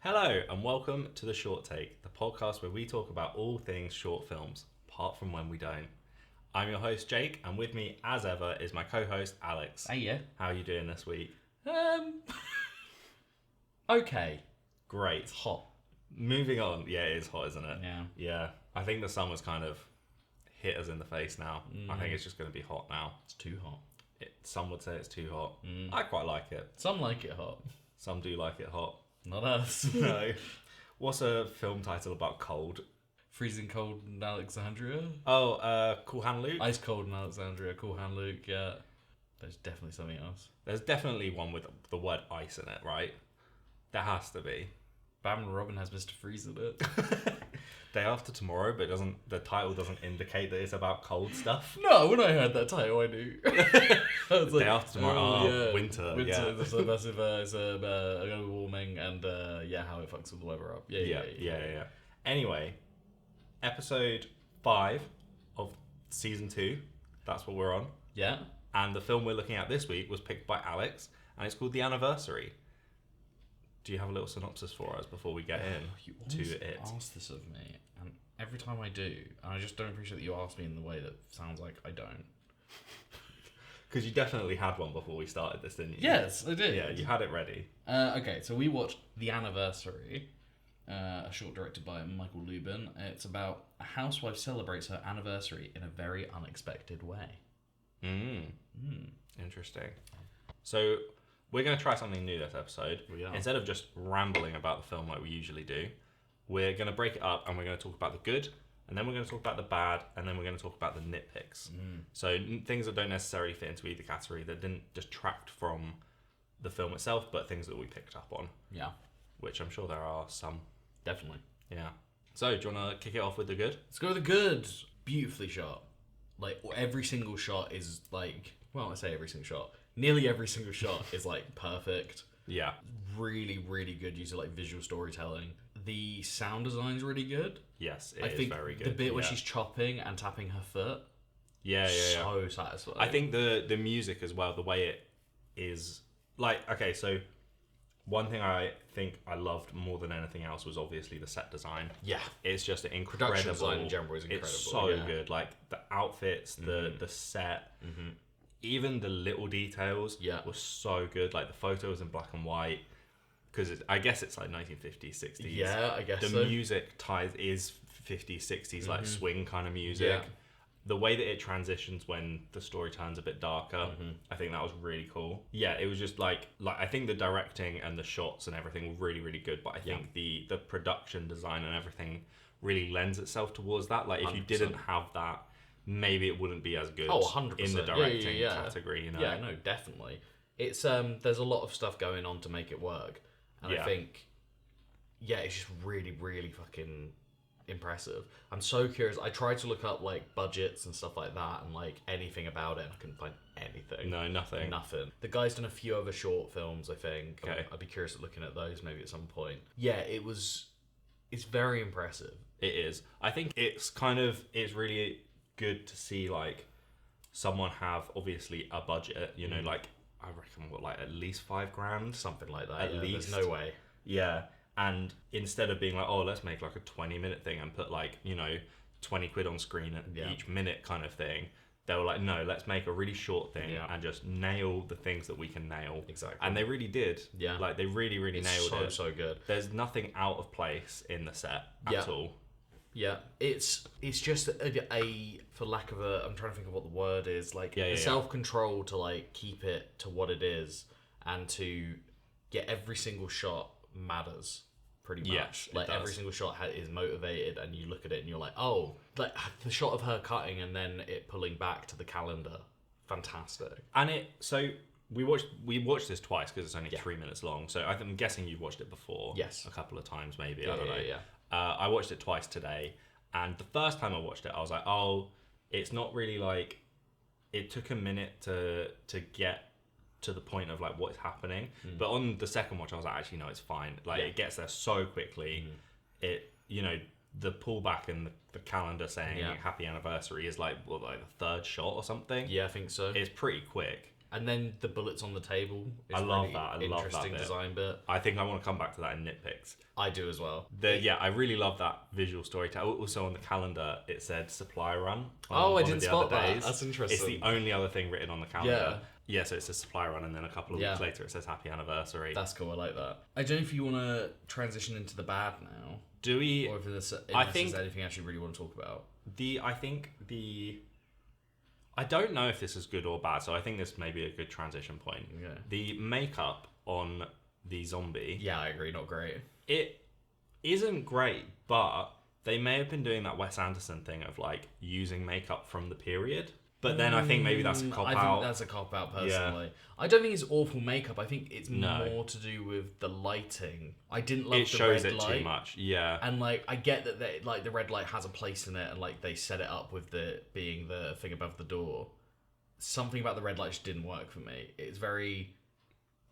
Hello and welcome to The Short Take, the podcast where we talk about all things short films, apart from when we don't. I'm your host Jake, and with me, as ever, is my co-host Alex. Hey, yeah. How are you doing this week? Okay. Great. It's hot. Moving on. Yeah, it is hot, isn't it? Yeah. Yeah. I think the summer's kind of hit us in the face now. I think it's just going to be hot now. It's too hot. Some would say it's too hot. I quite like it. Some like it hot. Some do like it hot. Not us. No. What's a film title about cold? Freezing cold in Alexandria. Oh, Cool Hand Luke? Ice cold in Alexandria. Cool Hand Luke. Yeah. There's definitely something else. There's definitely one with the word ice in it, right? There has to be. Batman and Robin has Mr. Freeze in it. Day After Tomorrow, but the title doesn't indicate that it's about cold stuff. No, when I heard that title, I knew. I was Day After Tomorrow, winter, Winter, yeah. there's a massive global warming and how it fucks with the weather up. Yeah. Anyway, episode 5 of season 2. That's what we're on. Yeah. And the film we're looking at this week was picked by Alex, and it's called The Anniversary. Do you have a little synopsis for us before we get You to always it? ask this of me, and every time I do, and I just don't appreciate that you ask me in the way that sounds like I don't. Because you definitely had one before we started this, didn't you? Yes, I did. Yeah, you had it ready. Okay, so we watched The Anniversary, a short directed by Michael Lubin. It's about a housewife celebrates her anniversary in a very unexpected way. Interesting. So we're going to try something new this episode. We are. Instead of just rambling about the film like we usually do, we're going to break it up and we're going to talk about the good, and then we're going to talk about the bad, and then we're going to talk about the nitpicks. So things that don't necessarily fit into either category, that didn't detract from the film itself, but things that we picked up on, Yeah, which I'm sure there are some. definitely. Yeah. So do you want to kick it off with the good? Let's go with the good. Beautifully shot. Like, every single shot is like, well, I say every single shot. Nearly every single shot is like perfect. Yeah. Really, really good use of like visual storytelling. The sound design's really good. Yes, I it is think very good. the bit where yeah. she's chopping and tapping her foot, Yeah. so satisfying. I think the music as well, the way it is, like, okay, so one thing I think I loved more than anything else was obviously the set design. Yeah. It's just an incredible. Production design in general is incredible. It's so yeah. good. Like the outfits, the set, even the little details Yeah. were so good. Like the photos in black and white, because I guess it's like 1950s, 60s. Yeah, I guess the so. music is 50s, 60s, like swing kind of music. Yeah. The way that it transitions when the story turns a bit darker, I think that was really cool. Yeah, it was just like I think the directing and the shots and everything were really, really good. But I think the production design and everything really lends itself towards that. Like if you 100%. didn't have that, maybe it wouldn't be as good. Oh, 100%. in the Yeah, directing yeah. category. You know. Yeah, no, definitely. It's there's a lot of stuff going on to make it work, and Yeah. I think, it's just really, really fucking impressive. I'm so curious. I tried to look up like budgets and stuff like that, and like anything about it, and I couldn't find anything. No, nothing. Nothing. The guy's done a few other short films, I think. Okay. I'd be curious at looking at those maybe at some point. Yeah, it's very impressive. It is. I think it's really good to see like someone have obviously a budget. You know, like I reckon like at least $5,000. Something like that. At yeah, least. There's no way. Yeah, and instead of being like, oh, let's make like a 20-minute thing and put like, 20 quid on screen at each minute kind of thing, they were like, no, let's make a really short thing and just nail the things that we can nail. Exactly. And they really did. Yeah. Like they really, really nailed it. So good. There's nothing out of place in the set at all. Yeah, it's just a for lack of a, I'm trying to think of what the word is, like Yeah. self-control to like keep it to what it is, and to get every single shot matters pretty much. Yes, it like does. every single shot is motivated, and you look at it and you're like, oh, like the shot of her cutting and then it pulling back to the calendar, fantastic. And we watched this twice because it's only 3 minutes long. So I'm guessing you've watched it before. Yes. A couple of times maybe. Yeah, I don't know. yeah. I watched it twice today, and the first time I watched it, I was like, oh, it's not really like. It took a minute to get to the point of like what's happening, but on the second watch, I was like, actually, no, it's fine. Like it gets there so quickly. It the pullback in the calendar saying happy anniversary is like the third shot or something. Yeah, I think so. It's pretty quick. And then the bullets on the table is I love really that. I love that interesting bit. design bit. I think I want to come back to that in nitpicks. I do as well. I really love that visual storytelling. Also on the calendar, it said supply run. Oh, I one of didn't the spot other that. days. That's interesting. It's the only other thing written on the calendar. Yeah, so it says supply run, and then a couple of weeks later it says happy anniversary. That's cool. I like that. I don't know if you want to transition into the bad now, Do we? or if there's anything else you really want to talk about. I don't know if this is good or bad, so I think this may be a good transition point. Yeah. The makeup on the zombie, Yeah, I agree. Not great. it isn't great, but they may have been doing that Wes Anderson thing of like using makeup from the period. But then I think maybe that's a cop I out. think that's a cop out personally. I don't think it's awful makeup. I think it's No. more to do with the lighting. I didn't love It the shows red it light. too much. Yeah. And like I get that they, like the red light has a place in it, and like they set it up with the being the thing above the door. Something about the red light just didn't work for me. It's very,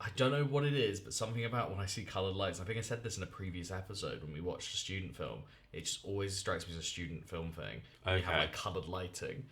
I don't know what it is, but something about when I see colored lights. I think I said this in a previous episode when we watched a student film. It just always strikes me as a student film thing. You have Okay. like colored lighting.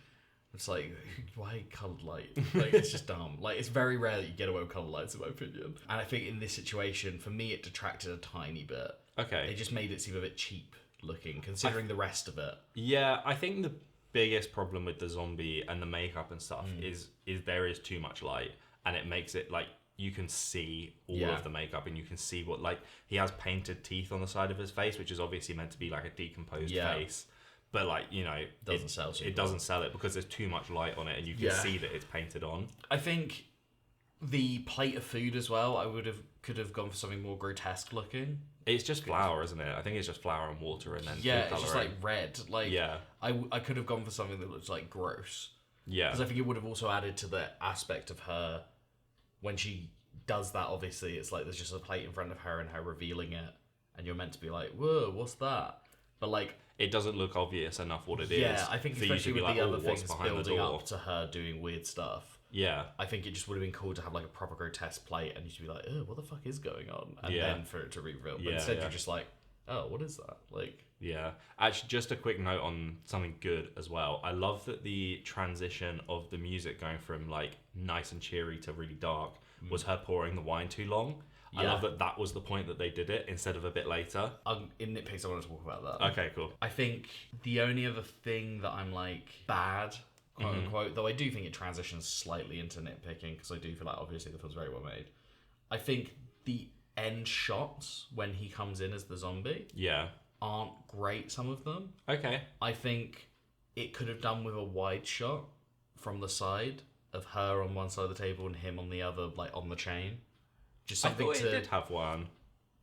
It's like, why colored light? Like, it's just dumb. Like, it's very rare that you get away with colored lights, in my opinion. And I think in this situation, for me, it detracted a tiny bit. Okay. It just made it seem a bit cheap looking, considering the rest of it. Yeah, I think the biggest problem with the zombie and the makeup and stuff is there is too much light, and it makes it like you can see all of the makeup, and you can see what, like, he has painted teeth on the side of his face, which is obviously meant to be like a decomposed face. But like, you know, Doesn't sell super it doesn't sell it because there's too much light on it, and you can see that it's painted on. I think the plate of food as well, could have gone for something more grotesque looking. It's just flour, isn't it? I think it's just flour and water, and then Yeah, food it's just coloring. like red. Like, Yeah. I could have gone for something that looks like gross. Yeah. Because I think it would have also added to the aspect of her when she does that. Obviously, it's like there's just a plate in front of her and her revealing it, and you're meant to be like, "Whoa, what's that?" But like, it doesn't look obvious enough what it is. yeah, I think for you to especially be with like, the "Oh, other what's things behind the building door?" up to her doing weird stuff. Yeah. I think it just would have been cool to have like a proper grotesque plate, and you should be like, "Oh, what the fuck is going on?" And then for it to reveal. But instead, you're just like, "Oh, what is that?" Like. Yeah. Actually, just a quick note on something good as well. I love that the transition of the music going from like nice and cheery to really dark was her pouring the wine too long. I love that was the point that they did it instead of a bit later. In nitpicks, I want to talk about that. Okay, cool. I think the only other thing that I'm like bad, quote unquote, though I do think it transitions slightly into nitpicking because I do feel like obviously the film's very well made. I think the end shots when he comes in as the zombie Yeah. aren't great, some of them. Okay. I think it could have done with a wide shot from the side of her on one side of the table and him on the other, like on the chain. Just I something thought to it did have one.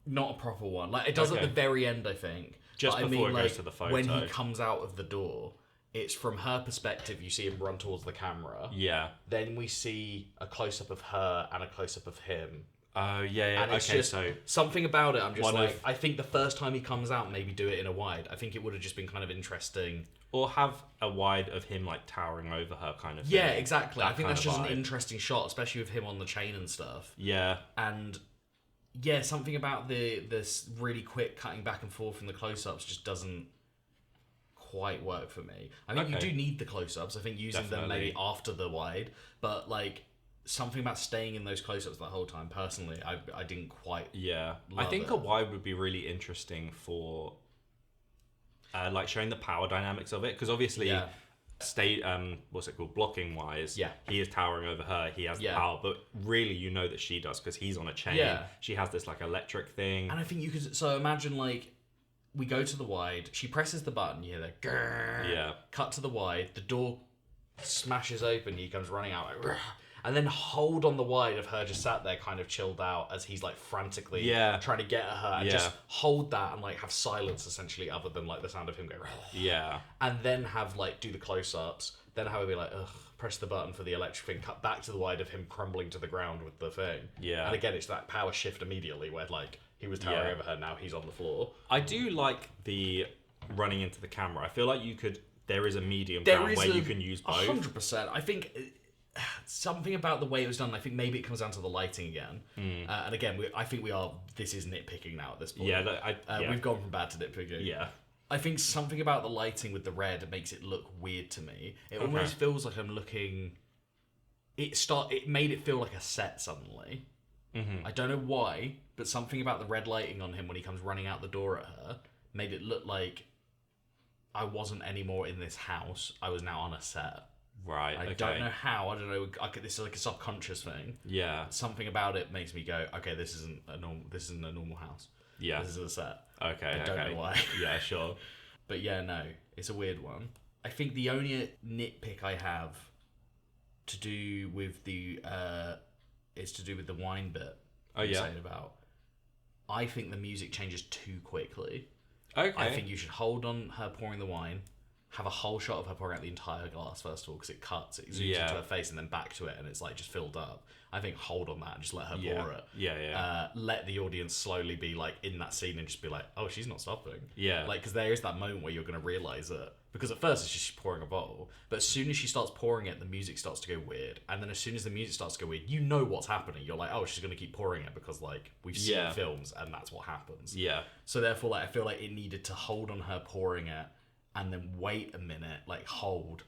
not a proper one. Like it does at Okay. the very end, I think. Just But before it goes like, to the photo. when he comes out of the door, it's from her perspective. You see him run towards the camera. Yeah. Then we see a close up of her and a close up of him. Oh, yeah. And it's Okay, just so something about it. I'm just one like, of- I think the first time he comes out, maybe do it in a wide. I think it would have just been kind of interesting. or have a wide of him like towering over her kind of thing. Yeah, exactly. I That think kind that's of just an vibe. interesting shot, especially with him on the chain and stuff. Yeah. And yeah, something about this really quick cutting back and forth from the close-ups just doesn't quite work for me. I mean, you Okay. do need the close-ups. I think using them maybe Definitely. after the wide, but like something about staying in those close-ups the whole time. Personally, I didn't quite. Yeah. I Love think it. a wide would be really interesting for like showing the power dynamics of it, because obviously Yeah. what's it called, blocking wise, Yeah. he is towering over her, he has the Yeah. power, but really you know that she does because he's on a chain. Yeah. She has this like electric thing. And I think you could. So imagine like we go to the wide. She presses the button. You hear the grrr. Yeah. Cut to the wide. The door smashes open. He comes running out. Like, grrr. And then hold on the wide of her just sat there kind of chilled out as he's like frantically Yeah. trying to get at her. And Yeah. just hold that and like have silence essentially other than like the sound of him going. Yeah. And then have like do the close-ups. Then have it be like, ugh, press the button for the electric thing. Cut back to the wide of him crumbling to the ground with the thing. Yeah. And again, it's that power shift immediately where like he was towering Yeah. over her, now he's on the floor. I do like the running into the camera. I feel like there is a medium ground where you can use both. 100%. I think something about the way it was done. I think maybe it comes down to the lighting again. And again, I think this is nitpicking now at this point. Yeah, yeah. We've gone from bad to nitpicking. Yeah. I think something about the lighting with the red makes it look weird to me. It almost feels like I'm looking it made it feel like a set suddenly. I don't know why, but something about the red lighting on him when he comes running out the door at her made it look like I wasn't anymore in this house. I was now on a set. Right. I don't know how. I don't know. This is like a subconscious thing. Yeah. Something about it makes me go, okay, this isn't a normal house. Yeah. This is a set. Okay. I don't know why. Yeah, sure. But yeah, no, it's a weird one. I think the only nitpick I have to do with the is to do with the wine bit. Oh yeah. Saying about. I think the music changes too quickly. Okay. I think you should hold on her pouring the wine, have a whole shot of her pouring out the entire glass first of all, because it zooms into her face and then back to it, and it's like just filled up. I think hold on that and just let her pour it. Yeah. Let the audience slowly be like in that scene and just be like, oh, she's not stopping. Yeah. Like, because there is that moment where you're going to realize it. Because at first it's just she's pouring a bottle, but as soon as she starts pouring it, the music starts to go weird. And then as soon as the music starts to go weird, you know what's happening. You're like, oh, she's going to keep pouring it because like we've seen films and that's what happens. Yeah. So therefore, like I feel like it needed to hold on her pouring it and then wait a minute, like hold,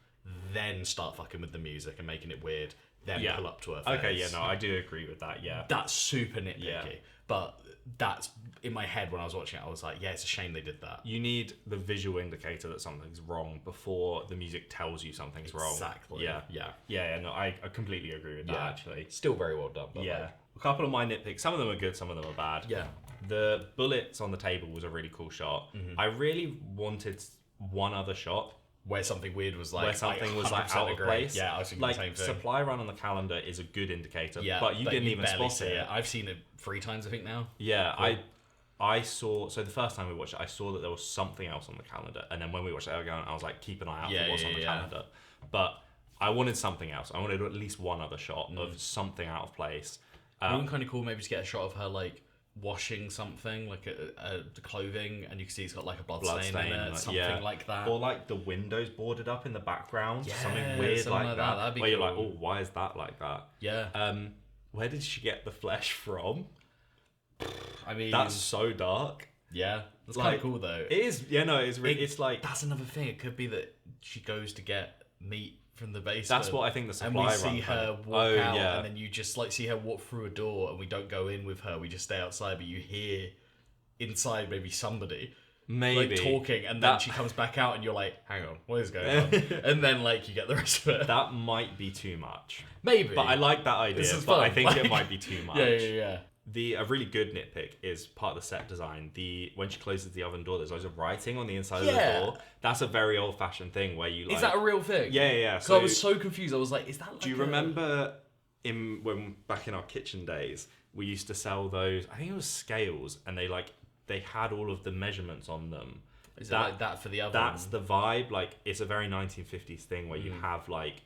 then start fucking with the music and making it weird, then pull up to her face. Okay, yeah, no, I do agree with that, yeah. That's super nitpicky. Yeah. But that's, in my head when I was watching it, I was like, yeah, it's a shame they did that. You need the visual indicator that something's wrong before the music tells you something's wrong. Exactly. Yeah. Yeah. Yeah, no, I completely agree with that, actually. Still very well done. But Yeah. like, A couple of my nitpicks, some of them are good, some of them are bad. yeah. The bullets on the table was a really cool shot. I really wanted one other shot Where something weird was like, where something was like 100% out of agree. place. Yeah, I was thinking like the same thing. supply run on the calendar is a good indicator, Yeah, but you didn't even barely spot see it. I've seen it 3 times, I think now. Yeah, I saw. So the first time we watched it, I saw that there was something else on the calendar, and then when we watched it again, I was like, keep an eye out for what's on the calendar. But I wanted something else. I wanted at least one other shot of something out of place. It would be kind of cool maybe to get a shot of her like washing something, like the clothing, and you can see it's got like a blood stain in it, like, something like that. Or like the windows boarded up in the background, Yeah, something weird something like like that. that. That'd be where you're cool. like, oh, why is that like that? Yeah. Where did she get the flesh from? I mean, That's so dark. yeah, that's like, kind of cool though. It is, yeah, no, it's really, it's like That's another thing. It could be that she goes to get meat from the basement. that's what I think the supply and we see run her kind walk of- out, yeah. and then you just like see her walk through a door, and we don't go in with her. We just stay outside, but you hear inside maybe somebody maybe like talking, and then That- she comes back out, and you're like, "Hang on, what is going on?" And then like you get the rest of it. that might be too much. Maybe, But I like that idea, This is but I fun. think it Like- might be too much. yeah. A really good nitpick is part of the set design. When she closes the oven door, there's loads of writing on the inside of the Yeah. door. That's a very old-fashioned thing where you like. Is that a real thing? Yeah. So I was so confused. I was like, "Is that?" Like do you remember when back in our kitchen days, we used to sell those? I think it was scales, and they had all of the measurements on them. Is it like that for the oven? That's the vibe. Like it's a very 1950s thing where you Mm. have like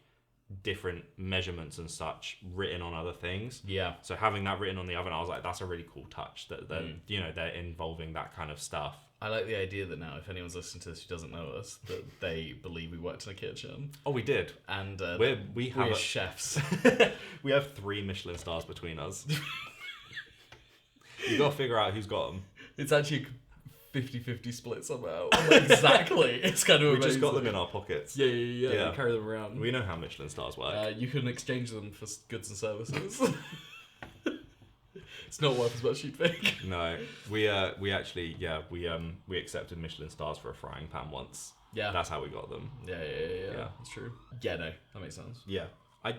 different measurements and such written on other things. Yeah. So having that written on the oven, I was like, that's a really cool touch that they're involving that kind of stuff. I like the idea that now, if anyone's listening to this who doesn't know us, that they believe we worked in a kitchen, Oh, we did. and We have we're chefs. we have 3 Michelin stars between us. You got to figure out who's got them. It's actually a 50-50 split somehow. Exactly. It's kind of We just got amazing. them in our pockets. Yeah. Yeah. We carry them around. We know how Michelin stars work. You can exchange them for goods and services. It's not worth as much you'd think. No, we actually we accepted Michelin stars for a frying pan once. Yeah. That's how we got them. Yeah. Yeah. That's true. Yeah, no, that makes sense. Yeah, I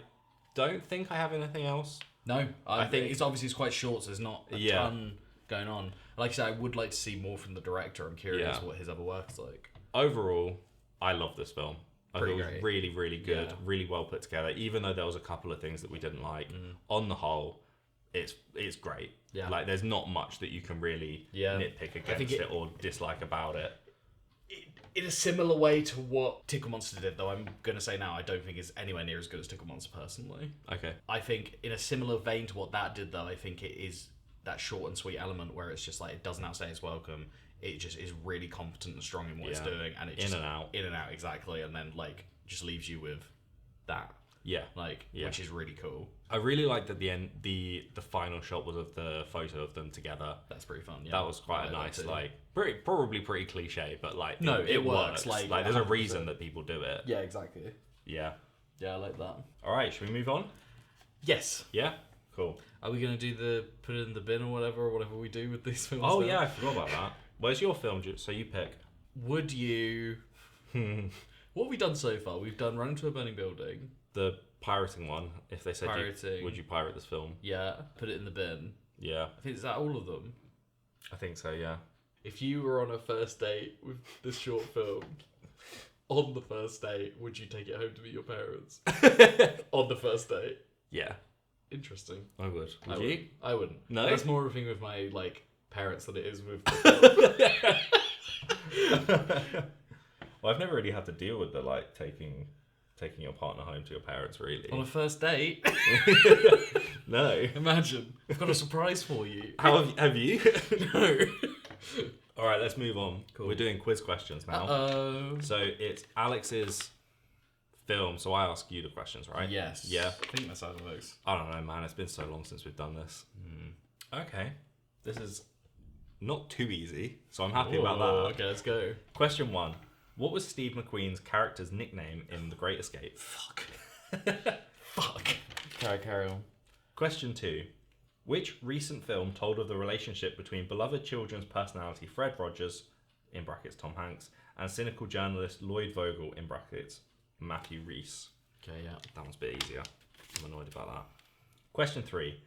don't think I have anything else. No, I think- think it's quite short, so there's not a Yeah. ton going on. Like I said, I would like to see more from the director. I'm curious Yeah. what his other work is like. Overall, I love this film. I thought Pretty it was great. really, really good, Yeah. really well put together. Even though there was a couple of things that we didn't like, on the whole, it's great. Yeah. Like there's not much that you can really Yeah. nitpick I think against it or dislike about it. In a similar way to what Tickle Monster did, though, I'm going to say now I don't think it's anywhere near as good as Tickle Monster, personally. Okay. I think in a similar vein to what that did, though, I think it is that short and sweet element where it's just like it doesn't outstay its welcome. It just is really competent and strong in what it's Yeah. doing, and it In just and out. in and out exactly, and then like just leaves you with that, Yeah. like Yeah. which is really cool. I really liked at the end the final shot was of the photo of them together. That's pretty fun. Yeah, That was quite I a like nice, that too. like pretty cliche, but like No, it works, like, there's a 100%. reason that people do it. Yeah, exactly. Yeah. Yeah, I like that. All right, should we move on? Yes. Yeah? Cool. Are we going to do the put it in the bin or whatever we do with these films? Oh, now? yeah, I forgot about that. Where's your film? So you pick. Would you... What have we done so far? We've done Run into a Burning Building. The pirating one. If they said, Pirating. would you pirate this film? Yeah. Put it in the bin. Yeah. I think, is that all of them? I think so, yeah. If you were on a first date with this short film, on the first date, would you take it home to meet your parents? On the first date? Yeah. Interesting. I would. Would I you? wouldn't. I wouldn't. No? That's more of a thing with my, like, parents than it is with... Well, I've never really had to deal with the, like, taking your partner home to your parents, really. On a first date? No. Imagine. I've got a surprise for you. How have you? No. All right, let's move on. Cool. We're doing quiz questions now. Uh-oh. So it's Alex's film, so I ask you the questions, right? Yes. Yeah. I think that's how it works. I don't know, man. It's been so long since we've done this. Okay. This is not too easy, so I'm happy about that. Okay, let's go. Question 1. What was Steve McQueen's character's nickname in The Great Escape? Fuck. Carry on. Question 2. Which recent film told of the relationship between beloved children's personality Fred Rogers, in brackets Tom Hanks, and cynical journalist Lloyd Vogel, in brackets Matthew Rhys? Okay, yeah. That one's a bit easier. I'm annoyed about that. Question 3.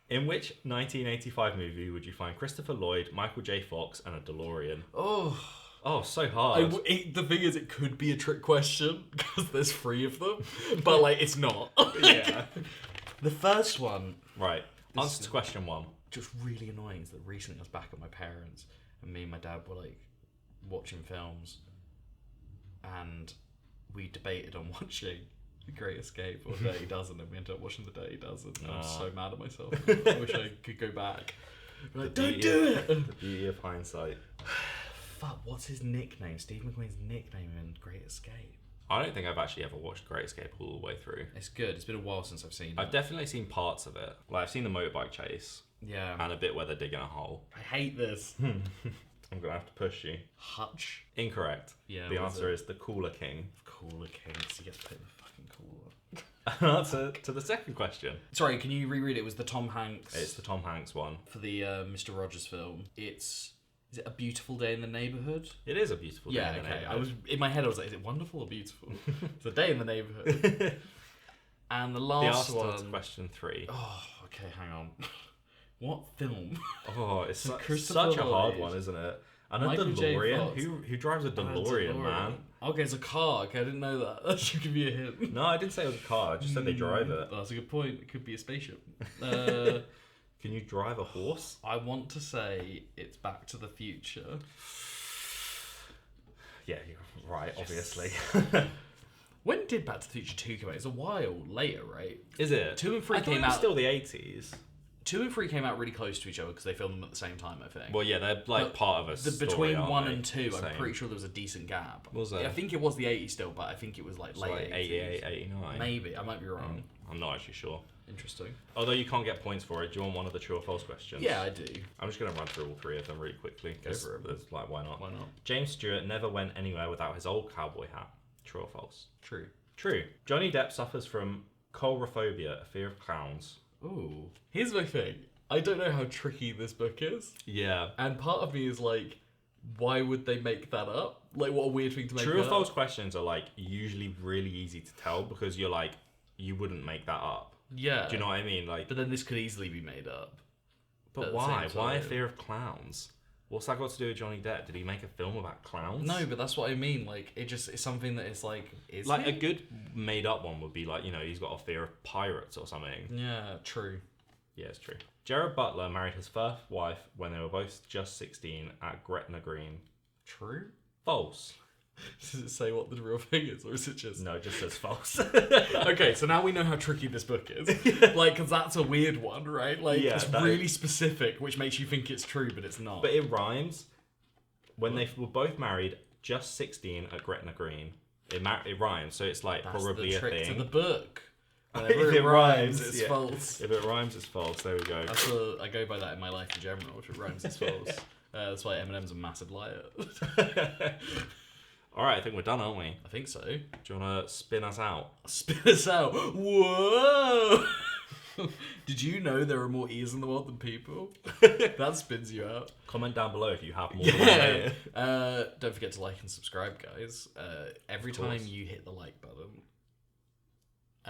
In which 1985 movie would you find Christopher Lloyd, Michael J. Fox, and a DeLorean? Oh, so hard. The thing is, it could be a trick question because there's 3 of them, but like it's not. Yeah. The first one, Right. Answer to question 1. just really annoying, is that recently I was back at my parents and me and my dad were like watching films, and we debated on watching The Great Escape or Dirty Dozen, and we ended up watching The Dirty Dozen. And I'm so mad at myself. I wish I could go back. Like, don't do it. The beauty of hindsight. Fuck, what's his nickname? Steve McQueen's nickname in Great Escape. I don't think I've actually ever watched Great Escape all the way through. It's good. It's been a while since I've seen it. I've definitely seen parts of it. Like, I've seen the motorbike chase Yeah. and a bit where they're digging a hole. I hate this. I'm going to have to push you. Hutch. Incorrect. Yeah. The answer is the Cooler King. Cooler King, because he gets put in the fucking cooler. Answer to the second question. Sorry, can you reread it? It was the Tom Hanks. It's the Tom Hanks one. For the Mr. Rogers film. Is it A Beautiful Day in the Neighborhood? It is a beautiful day Yeah, in the okay. neighborhood. I was in my head. I was like, is it wonderful or beautiful? It's a day in the neighborhood. And the The last answer to one. question 3. Oh, okay. Hang on. What film? Oh, it's Christopher such a hard Lloyd. one, isn't it? And a Michael J. DeLorean? Fox. Who drives a DeLorean, man? Okay, it's a car. Okay, I didn't know that. That should give you a hint. No, I didn't say it was a car. I just said they drive it. That's a good point. It could be a spaceship. Can you drive a horse? I want to say it's Back to the Future. Yeah, you're right, obviously. When did Back to the Future 2 come out? It's a while later, right? Is it? 2 and 3 I thought came it was out. still the 80s. 2 and 3 came out really close to each other because they filmed them at the same time, I think. Well, yeah, they're like But part of a story, between aren't 1 they? and 2, I'm Same. pretty sure there was a decent gap. Was there? Yeah, I think it was the 80s still, but I think it was like So late like 88, 89. Maybe. I might be wrong. I'm not actually sure. Interesting. Although you can't get points for it, do you want one of the true or false questions? Yeah, I do. I'm just going to run through all 3 of them really quickly. Go for it. There's, like, why not? Why not? James Stewart never went anywhere without his old cowboy hat. True or false? True. True. Johnny Depp suffers from coulrophobia, a fear of clowns. Ooh. Here's my thing. I don't know how tricky this book is. Yeah. And part of me is like, why would they make that up? Like, what a weird thing to make True or up. false questions are like usually really easy to tell because you're like, you wouldn't make that up. Yeah. Do you know what I mean? Like, But then this could easily be made up. but at the why? same Why a time. fear of clowns? What's that got to do with Johnny Depp? Did he make a film about clowns? No, but that's what I mean. Like, it's something that is like, is Like a it? good made up one would be like, you know, he's got a fear of pirates or something. Yeah, true. Yeah, it's true. Gerard Butler married his first wife when they were both just 16 at Gretna Green. True? False. Does it say what the real thing is, or is it just... No, it just says false. Okay, so now we know how tricky this book is. Like, because that's a weird one, right? Like, Yeah, it's that really specific, which makes you think it's true, but it's not. But it rhymes. When they were both married, just 16 at Gretna Green. It rhymes, so it's like that's probably the a trick thing. to the book. If Whenever it rhymes, it's yeah. false. If it rhymes, it's false. There we go. I go by that in my life in general. If it rhymes, it's false. That's why Eminem's a massive liar. All right, I think we're done, aren't we? I think so. Do you want to spin us out? Spin us out. Whoa! Did you know there are more ears in the world than people? That spins you out. Comment down below if you have more than one ear. Don't forget to like and subscribe, guys. Every time you hit the like button,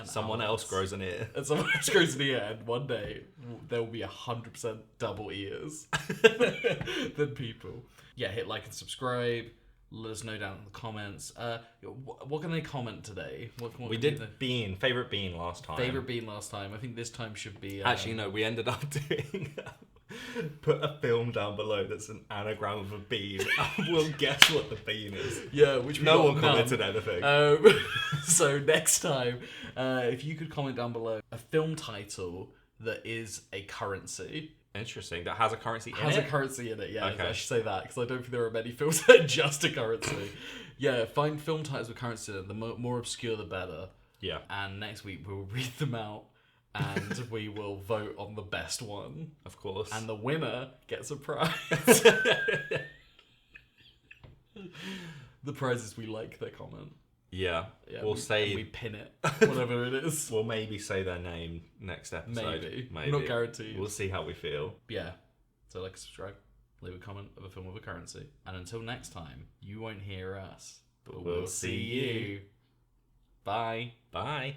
Someone else grows an ear. And someone else grows an ear, and one day there will be 100% double ears than people. Yeah, hit like and subscribe. Let us know down in the comments. What can they comment today? What We did bean, favourite bean last time. Favorite bean last time. I think this time should be... Actually, no, we ended up doing... Put a film down below that's an anagram of a bean, and we'll guess what the bean is. Yeah, which no one commented anything. So next time, if you could comment down below a film title that is a currency. Interesting. That has a currency in it? Has a currency in it, yeah. Okay. I should say that, because I don't think there are many films that are just a currency. Yeah, find film titles with currency in it. The more obscure, the better. Yeah. And next week, we'll read them out, and we will vote on the best one. Of course. And the winner gets a prize. The prize is we like their comment. Yeah. We'll say... we pin it, whatever it is. We'll maybe say their name next episode. Maybe. Not guaranteed. We'll see how we feel. Yeah. So like, subscribe, leave a comment of a film with a currency. And until next time, you won't hear us, but we'll see you. Bye. Bye.